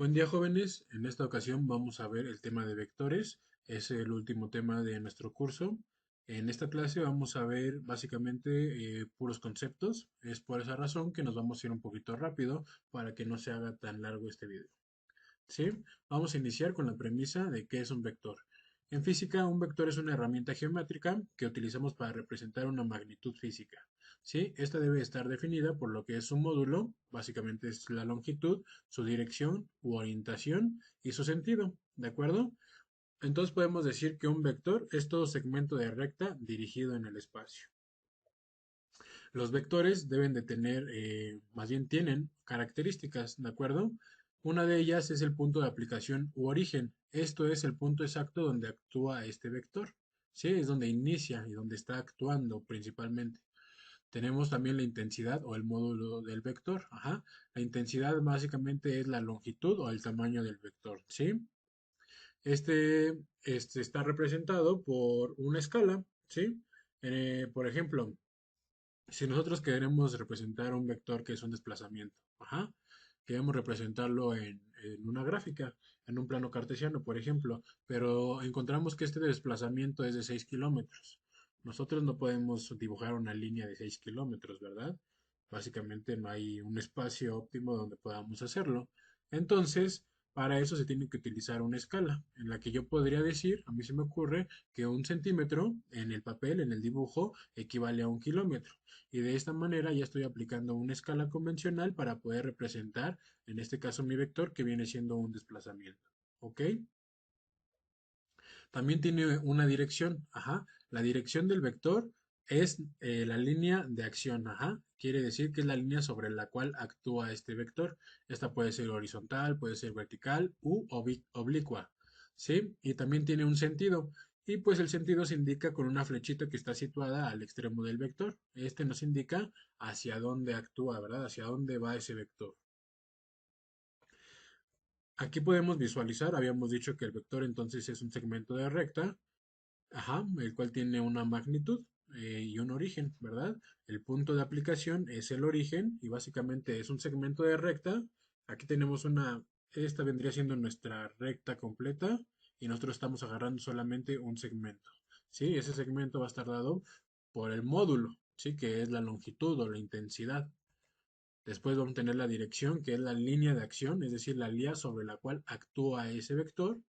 Buen día, jóvenes. En esta ocasión vamos a ver el tema de vectores. Es el último tema de nuestro curso. En esta clase vamos a ver básicamente puros conceptos. Es por esa razón que nos vamos a ir un poquito rápido para que no se haga tan largo este video. ¿Sí? Vamos a iniciar con la premisa de qué es un vector. En física, un vector es una herramienta geométrica que utilizamos para representar una magnitud física. ¿Sí? Esta debe estar definida por lo que es su módulo, básicamente es la longitud, su dirección u orientación y su sentido. ¿De acuerdo? Entonces podemos decir que un vector es todo segmento de recta dirigido en el espacio. Los vectores deben de tener, más bien tienen características, ¿de acuerdo? Una de ellas es el punto de aplicación u origen. Esto es el punto exacto donde actúa este vector. ¿Sí? Es donde inicia y donde está actuando principalmente. Tenemos también la intensidad o el módulo del vector. Ajá. La intensidad básicamente es la longitud o el tamaño del vector. ¿Sí? Este está representado por una escala. ¿Sí? Por ejemplo, si nosotros queremos representar un vector que es un desplazamiento, ajá, queremos representarlo en una gráfica, en un plano cartesiano, por ejemplo, pero encontramos que este desplazamiento es de 6 kilómetros. Nosotros no podemos dibujar una línea de 6 kilómetros, ¿verdad? Básicamente no hay un espacio óptimo donde podamos hacerlo. Entonces, para eso se tiene que utilizar una escala, en la que yo podría decir, a mí se me ocurre, que un centímetro en el papel, en el dibujo, equivale a un kilómetro. Y de esta manera ya estoy aplicando una escala convencional para poder representar, en este caso, mi vector que viene siendo un desplazamiento. ¿Ok? También tiene una dirección. Ajá. La dirección del vector es la línea de acción. Ajá. Quiere decir que es la línea sobre la cual actúa este vector. Esta puede ser horizontal, puede ser vertical u oblicua. ¿Sí? Y también tiene un sentido. Y pues el sentido se indica con una flechita que está situada al extremo del vector. Este nos indica hacia dónde actúa, ¿verdad? Hacia dónde va ese vector. Aquí podemos visualizar, habíamos dicho que el vector entonces es un segmento de recta. Ajá, el cual tiene una magnitud y un origen, ¿verdad? El punto de aplicación es el origen y básicamente es un segmento de recta. Aquí tenemos esta vendría siendo nuestra recta completa y nosotros estamos agarrando solamente un segmento, ¿sí? Ese segmento va a estar dado por el módulo, ¿sí? Que es la longitud o la intensidad. Después vamos a tener la dirección, que es la línea de acción, es decir, la línea sobre la cual actúa ese vector.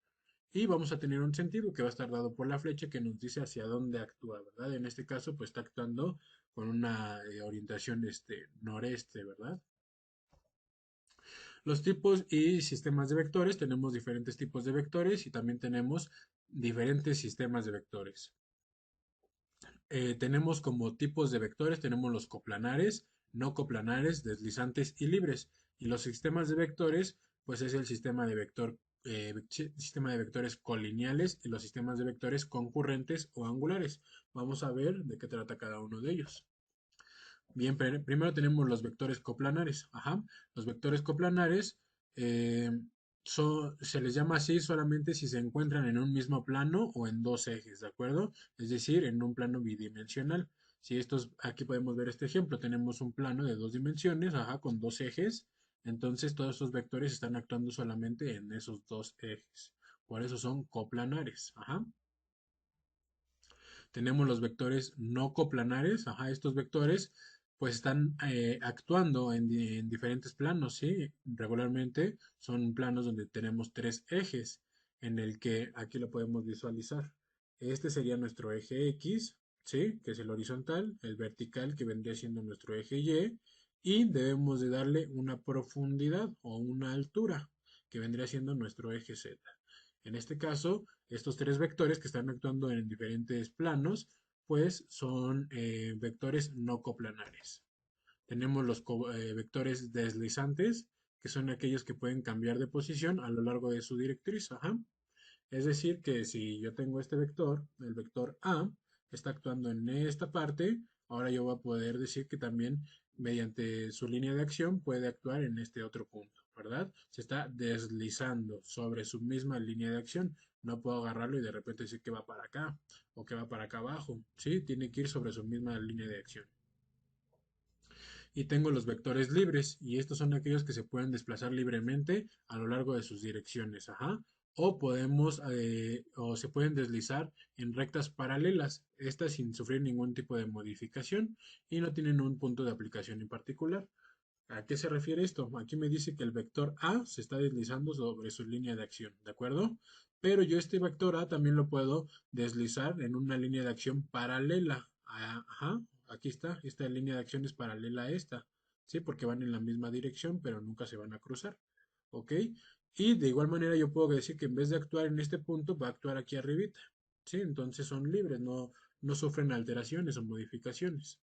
Y vamos a tener un sentido que va a estar dado por la flecha que nos dice hacia dónde actúa, ¿verdad? En este caso, pues está actuando con una orientación noreste, ¿verdad? Los tipos y sistemas de vectores, tenemos diferentes tipos de vectores y también tenemos diferentes sistemas de vectores. Tenemos como tipos de vectores, tenemos los coplanares, no coplanares, deslizantes y libres. Y los sistemas de vectores, pues es el sistema de vectores colineales y los sistemas de vectores concurrentes o angulares. Vamos a ver de qué trata cada uno de ellos. Bien, primero tenemos los vectores coplanares. Ajá. Los vectores coplanares eh, se les llama así solamente si se encuentran en un mismo plano o en dos ejes, ¿de acuerdo? Es decir, en un plano bidimensional. Si aquí podemos ver este ejemplo, tenemos un plano de dos dimensiones, ajá, con dos ejes. Entonces todos esos vectores están actuando solamente en esos dos ejes. Por eso son coplanares. Ajá. Tenemos los vectores no coplanares, ajá, estos vectores pues están actuando en diferentes planos, ¿sí? Regularmente son planos donde tenemos tres ejes, en el que aquí lo podemos visualizar. Este sería nuestro eje X, ¿sí? Que es el horizontal, el vertical que vendría siendo nuestro eje y debemos de darle una profundidad o una altura, que vendría siendo nuestro eje Z. En este caso, estos tres vectores que están actuando en diferentes planos, pues son vectores no coplanares. Tenemos los vectores deslizantes, que son aquellos que pueden cambiar de posición a lo largo de su directriz. Ajá. Es decir, que si yo tengo este vector, el vector A, está actuando en esta parte, ahora yo voy a poder decir que también mediante su línea de acción puede actuar en este otro punto, ¿verdad? Se está deslizando sobre su misma línea de acción. No puedo agarrarlo y de repente decir que va para acá o que va para acá abajo. Sí, tiene que ir sobre su misma línea de acción. Y tengo los vectores libres, y estos son aquellos que se pueden desplazar libremente a lo largo de sus direcciones, ajá. O se pueden deslizar en rectas paralelas, estas sin sufrir ningún tipo de modificación y no tienen un punto de aplicación en particular. ¿A qué se refiere esto? Aquí me dice que el vector A se está deslizando sobre su línea de acción, ¿de acuerdo? Pero yo este vector A también lo puedo deslizar en una línea de acción paralela. Ajá, aquí está, esta línea de acción es paralela a esta, ¿sí? Porque van en la misma dirección, pero nunca se van a cruzar, ¿ok? Y de igual manera yo puedo decir que en vez de actuar en este punto, va a actuar aquí arribita, ¿sí? Entonces son libres, no sufren alteraciones o modificaciones.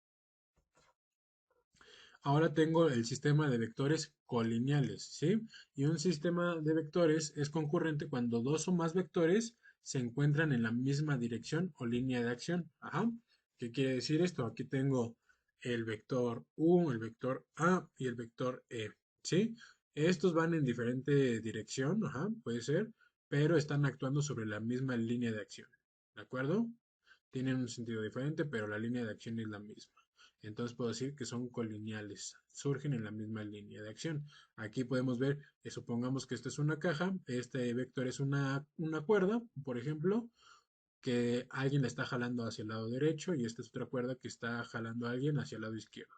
Ahora tengo el sistema de vectores colineales, ¿sí? Y un sistema de vectores es concurrente cuando dos o más vectores se encuentran en la misma dirección o línea de acción. Ajá. ¿Qué quiere decir esto? Aquí tengo el vector U, el vector A y el vector E, ¿sí? Estos van en diferente dirección, ajá, puede ser, pero están actuando sobre la misma línea de acción. ¿De acuerdo? Tienen un sentido diferente, pero la línea de acción es la misma. Entonces puedo decir que son colineales, surgen en la misma línea de acción. Aquí podemos ver, supongamos que esto es una caja, este vector es una cuerda, por ejemplo, que alguien la está jalando hacia el lado derecho y esta es otra cuerda que está jalando a alguien hacia el lado izquierdo.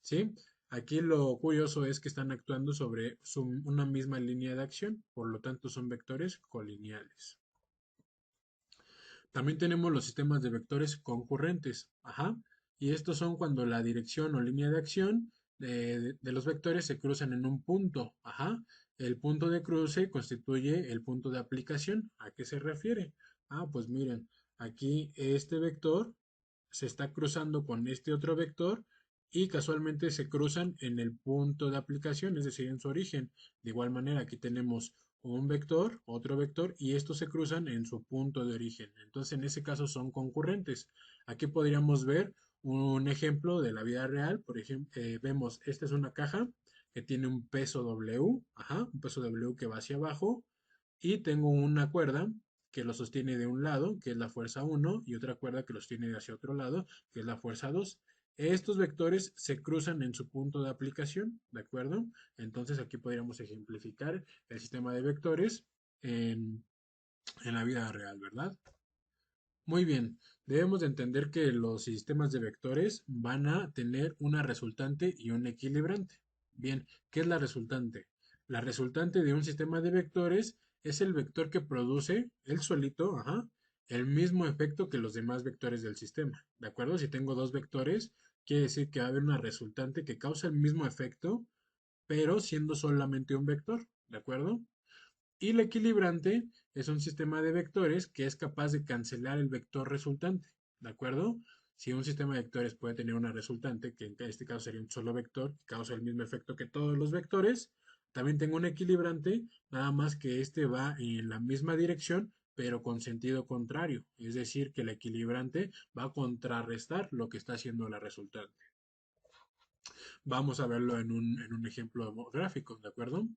¿Sí? Aquí lo curioso es que están actuando sobre una misma línea de acción, por lo tanto son vectores colineales. También tenemos los sistemas de vectores concurrentes. Ajá. Y estos son cuando la dirección o línea de acción de los vectores se cruzan en un punto. Ajá. El punto de cruce constituye el punto de aplicación. ¿A qué se refiere? Ah, pues miren, aquí este vector se está cruzando con este otro vector y casualmente se cruzan en el punto de aplicación, es decir, en su origen. De igual manera, aquí tenemos un vector, otro vector, y estos se cruzan en su punto de origen. Entonces, en ese caso son concurrentes. Aquí podríamos ver un ejemplo de la vida real. Por ejemplo, vemos, esta es una caja que tiene un peso W, ajá, un peso W que va hacia abajo, y tengo una cuerda que lo sostiene de un lado, que es la fuerza 1, y otra cuerda que los tiene hacia otro lado, que es la fuerza 2. Estos vectores se cruzan en su punto de aplicación, ¿de acuerdo? Entonces aquí podríamos ejemplificar el sistema de vectores en, en la vida real, ¿verdad? Muy bien, debemos de entender que los sistemas de vectores van a tener una resultante y un equilibrante. Bien, ¿qué es la resultante? La resultante de un sistema de vectores es el vector que produce él solito, ajá, el mismo efecto que los demás vectores del sistema. ¿De acuerdo? Si tengo dos vectores, quiere decir que va a haber una resultante que causa el mismo efecto, pero siendo solamente un vector. ¿De acuerdo? Y el equilibrante es un sistema de vectores que es capaz de cancelar el vector resultante. ¿De acuerdo? Si un sistema de vectores puede tener una resultante, que en este caso sería un solo vector, que causa el mismo efecto que todos los vectores, también tengo un equilibrante, nada más que este va en la misma dirección, pero con sentido contrario. Es decir, que el equilibrante va a contrarrestar lo que está haciendo la resultante. Vamos a verlo en un ejemplo gráfico, ¿de acuerdo?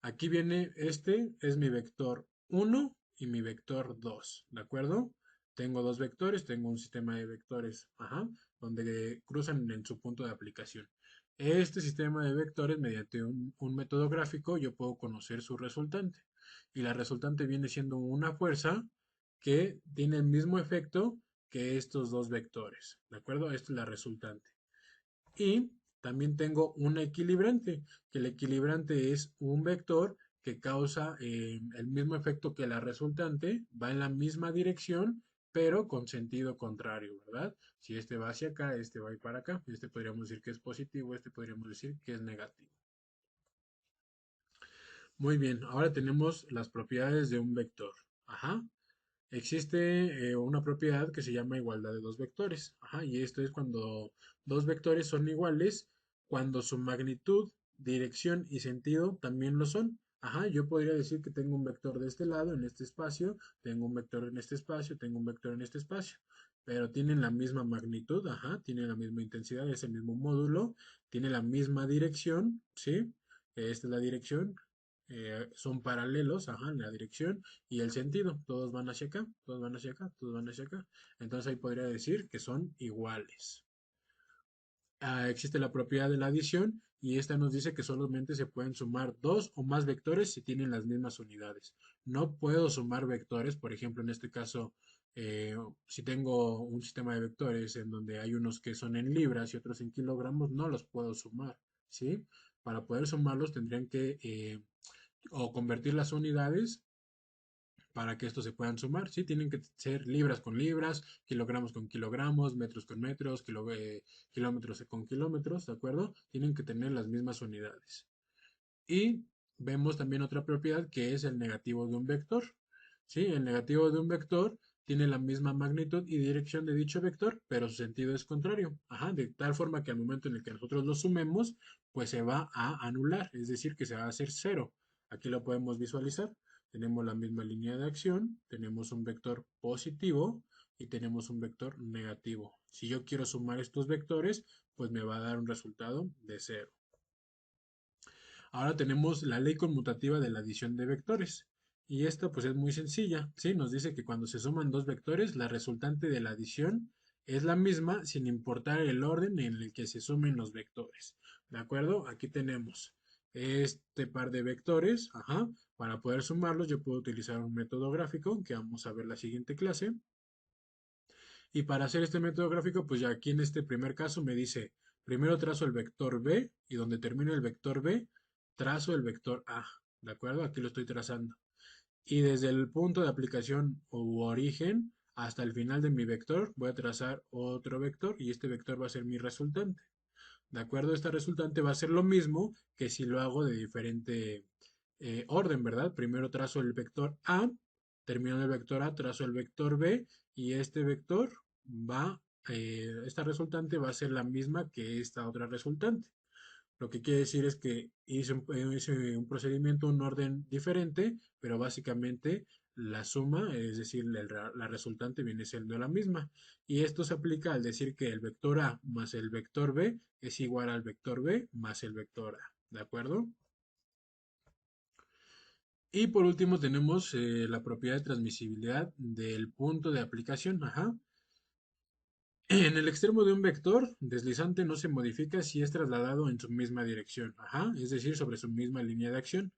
Aquí viene, este es mi vector 1 y mi vector 2, ¿de acuerdo? Tengo dos vectores, tengo un sistema de vectores, ajá, donde cruzan en su punto de aplicación. Este sistema de vectores, mediante un método gráfico, yo puedo conocer su resultante. Y la resultante viene siendo una fuerza que tiene el mismo efecto que estos dos vectores, ¿de acuerdo? Esta es la resultante. Y también tengo un equilibrante, que el equilibrante es un vector que causa el mismo efecto que la resultante, va en la misma dirección, pero con sentido contrario, ¿verdad? Si este va hacia acá, este va a ir para acá. Este podríamos decir que es positivo, este podríamos decir que es negativo. Muy bien, ahora tenemos las propiedades de un vector. Ajá. Existe una propiedad que se llama igualdad de dos vectores. Ajá, y esto es cuando dos vectores son iguales, cuando su magnitud, dirección y sentido también lo son. Ajá, yo podría decir que tengo un vector de este lado, en este espacio, tengo un vector en este espacio, tengo un vector en este espacio, pero tienen la misma magnitud, ajá, tienen la misma intensidad, es el mismo módulo, tiene la misma dirección, ¿sí? Esta es la dirección, son paralelos, ajá, en la dirección y el sentido, todos van hacia acá, todos van hacia acá, todos van hacia acá. Entonces ahí podría decir que son iguales. existe la propiedad de la adición y esta nos dice que solamente se pueden sumar dos o más vectores si tienen las mismas unidades. No puedo sumar vectores, por ejemplo, en este caso, eh, si tengo un sistema de vectores en donde hay unos que son en libras y otros en kilogramos, no los puedo sumar, ¿sí? Para poder sumarlos tendrían que o convertir las unidades para que estos se puedan sumar, ¿sí? Tienen que ser libras con libras, kilogramos con kilogramos, metros con metros, kilómetros con kilómetros, ¿de acuerdo? Tienen que tener las mismas unidades. Y vemos también otra propiedad que es el negativo de un vector, ¿sí? El negativo de un vector tiene la misma magnitud y dirección de dicho vector, pero su sentido es contrario. Ajá, de tal forma que al momento en el que nosotros lo sumemos, pues se va a anular, es decir, que se va a hacer cero. Aquí lo podemos visualizar. Tenemos la misma línea de acción, tenemos un vector positivo y tenemos un vector negativo. Si yo quiero sumar estos vectores, pues me va a dar un resultado de cero. Ahora tenemos la ley conmutativa de la adición de vectores. Y esta pues es muy sencilla, ¿sí? Nos dice que cuando se suman dos vectores, la resultante de la adición es la misma sin importar el orden en el que se sumen los vectores. ¿De acuerdo? Aquí tenemos este par de vectores, ajá. Para poder sumarlos yo puedo utilizar un método gráfico que vamos a ver la siguiente clase. Y para hacer este método gráfico, pues ya aquí en este primer caso me dice, primero trazo el vector B y donde termine el vector B, trazo el vector A. ¿De acuerdo? Aquí lo estoy trazando. Y desde el punto de aplicación u origen hasta el final de mi vector, voy a trazar otro vector y este vector va a ser mi resultante. ¿De acuerdo? Esta resultante va a ser lo mismo que si lo hago de diferente orden, ¿verdad? Primero trazo el vector A, termino el vector A, trazo el vector B y este vector esta resultante va a ser la misma que esta otra resultante. Lo que quiere decir es que hice un procedimiento, un orden diferente, pero básicamente la suma, es decir, la resultante viene siendo la misma. Y esto se aplica al decir que el vector A más el vector B es igual al vector B más el vector A. ¿De acuerdo? Y por último tenemos la propiedad de transmisibilidad del punto de aplicación. Ajá. En el extremo de un vector deslizante no se modifica si es trasladado en su misma dirección, ajá, es decir, sobre su misma línea de acción.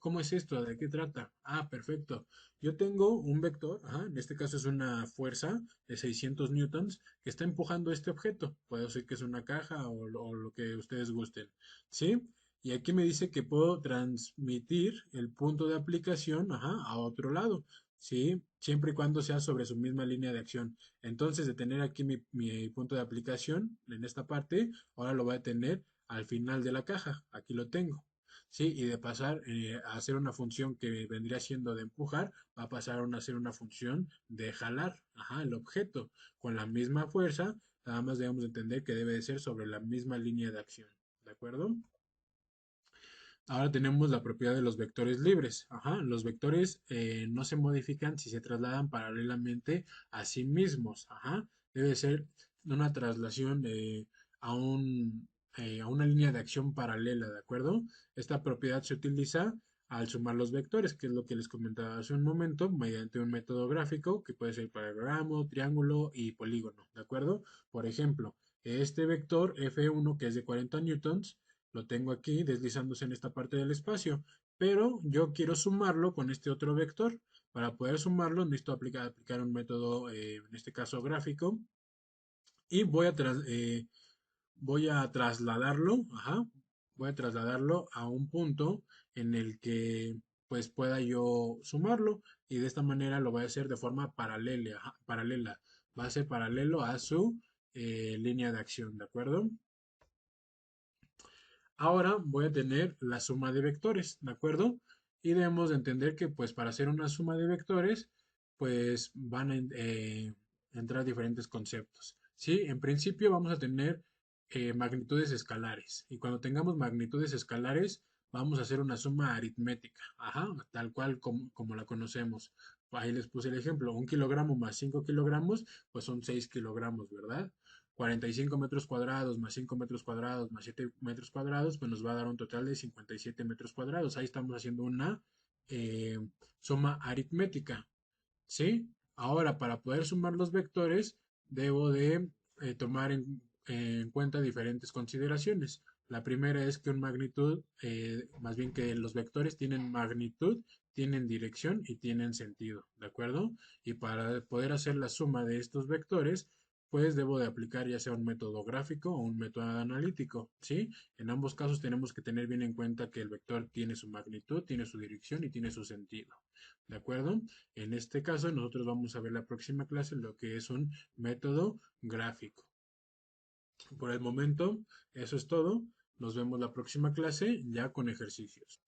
¿Cómo es esto? ¿De qué trata? Ah, perfecto. Yo tengo un vector, ajá, en este caso es una fuerza de 600 newtons que está empujando este objeto. Puede ser que es una caja o lo que ustedes gusten, ¿sí? Y aquí me dice que puedo transmitir el punto de aplicación, ajá, a otro lado, ¿sí? Siempre y cuando sea sobre su misma línea de acción. Entonces, de tener aquí mi punto de aplicación en esta parte, ahora lo voy a tener al final de la caja. Aquí lo tengo. ¿Sí? Y de pasar a hacer una función que vendría siendo de empujar, va a pasar a hacer una función de jalar, ajá, el objeto con la misma fuerza. Nada más debemos entender que debe de ser sobre la misma línea de acción. ¿De acuerdo? Ahora tenemos la propiedad de los vectores libres. Ajá, los vectores no se modifican si se trasladan paralelamente a sí mismos. Ajá, debe ser una traslación a una línea de acción paralela, ¿de acuerdo? Esta propiedad se utiliza al sumar los vectores, que es lo que les comentaba hace un momento, mediante un método gráfico que puede ser paralelogramo, triángulo y polígono, ¿de acuerdo? Por ejemplo, este vector F1 que es de 40 newtons lo tengo aquí deslizándose en esta parte del espacio, pero yo quiero sumarlo con este otro vector. Para poder sumarlo necesito aplicar un método, en este caso gráfico, y voy a trasladarlo, ajá, voy a trasladarlo a un punto en el que pues pueda yo sumarlo y de esta manera lo voy a hacer de forma paralela, ajá, paralela. Va a ser paralelo a su línea de acción, ¿de acuerdo? Ahora voy a tener la suma de vectores, ¿de acuerdo? Y debemos de entender que pues para hacer una suma de vectores pues van a entrar diferentes conceptos. ¿Sí? En principio vamos a tener magnitudes escalares y cuando tengamos magnitudes escalares vamos a hacer una suma aritmética, ajá, tal cual como la conocemos. Ahí les puse el ejemplo, un kilogramo más 5 kilogramos pues son 6 kilogramos, ¿verdad? 45 metros cuadrados más 5 metros cuadrados más 7 metros cuadrados, pues nos va a dar un total de 57 metros cuadrados. Ahí estamos haciendo una eh, suma aritmética, ¿sí? Ahora, para poder sumar los vectores, debo de tomar en cuenta diferentes consideraciones. La primera es que más bien que los vectores tienen magnitud, tienen dirección y tienen sentido, ¿de acuerdo? Y para poder hacer la suma de estos vectores, pues debo de aplicar ya sea un método gráfico o un método analítico, ¿sí? En ambos casos tenemos que tener bien en cuenta que el vector tiene su magnitud, tiene su dirección y tiene su sentido, ¿de acuerdo? En este caso, nosotros vamos a ver la próxima clase lo que es un método gráfico. Por el momento, eso es todo. Nos vemos la próxima clase ya con ejercicios.